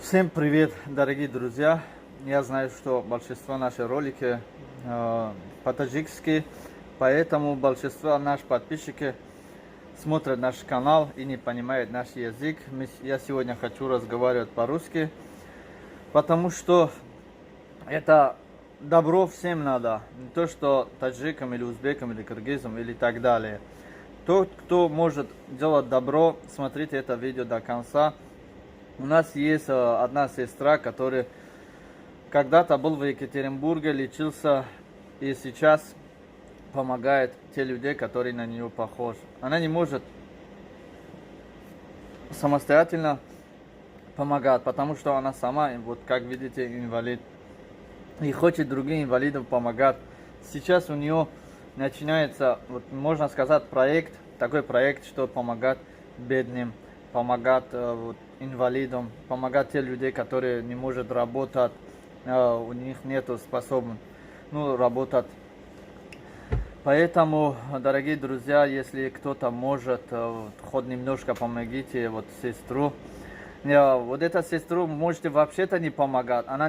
Всем привет, дорогие друзья! Я знаю, что большинство наших ролики по-таджикски, поэтому большинство наших подписчиков смотрят наш канал и не понимают наш язык. Я сегодня хочу разговаривать по-русски, потому что это добро всем надо. Не то, что таджикам или узбекам или кыргызам или так далее. Тот, кто может делать добро, смотрите это видео до конца. У нас есть одна сестра, которая когда-то был в Екатеринбурге, лечился и сейчас помогает те людей, которые на нее похожи. Она не может самостоятельно помогать, потому что она сама, вот как видите, инвалид. И хочет другим инвалидам помогать. Сейчас у нее начинается, вот, можно сказать, проект, такой проект, что помогать бедным, помогать инвалидам, помогать тем людям, которые не могут работать, у них нет способности работать. Поэтому, дорогие друзья, если кто-то может, хоть немножко помогите сестру. Вот эта сестру можете вообще-то не помогать, она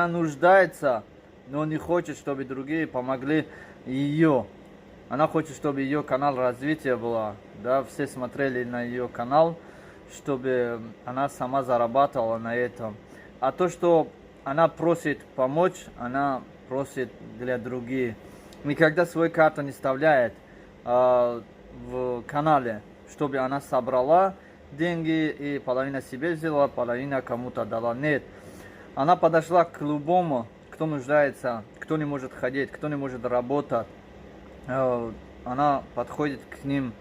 нуждается, но не хочет, чтобы другие помогли ее. Она хочет, чтобы ее канал развития было, да, все смотрели на ее канал, чтобы она сама зарабатывала на этом. А то, что она просит помочь, она просит для других. Никогда свою карту не вставляет в канале, чтобы она собрала деньги и половина себе взяла, половина кому-то дала. Нет. Она подошла к любому, кто нуждается, кто не может ходить, кто не может работать. Она подходит к ним,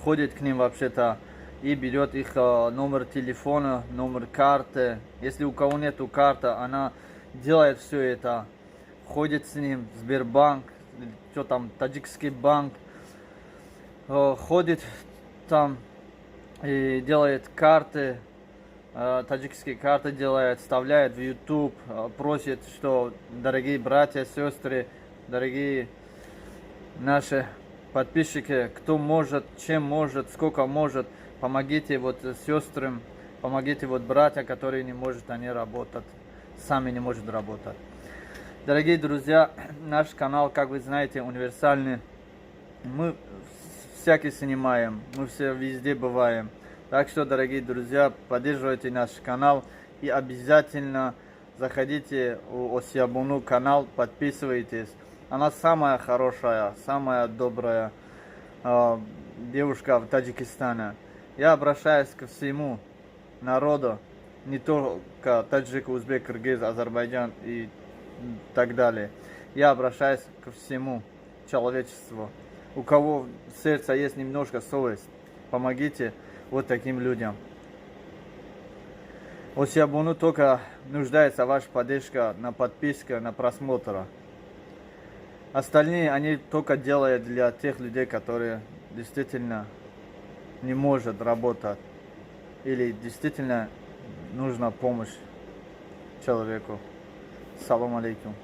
ходит к ним вообще-то и берет их номер телефона, номер карты. Если у кого нету карты, она делает все это, ходит с ним в Сбербанк, что там, Таджикский банк, ходит там и делает карты, таджикские карты делает, вставляет в YouTube, просит, что дорогие братья, сестры, дорогие наши подписчики, кто может, чем может, сколько может, помогите сестрам, помогите братьям, которые не могут они работать, сами не могут работать. Дорогие друзья, наш канал, как вы знаете, универсальный. Мы всякий снимаем, мы все везде бываем. Так что, дорогие друзья, поддерживайте наш канал и обязательно заходите в Осиябуну канал, подписывайтесь. Она самая хорошая, самая добрая девушка в Таджикистане. Я обращаюсь ко всему народу, не только таджик, узбек, кыргыз, Азербайджан и так далее. Я обращаюсь ко всему человечеству. У кого в сердце есть немножко совесть, помогите вот таким людям. Осиябуну только нуждается ваша поддержка, на подписку, на просмотр. Остальные они только делают для тех людей, которые действительно не могут работать или действительно нужна помощь человеку. Салам алейкум.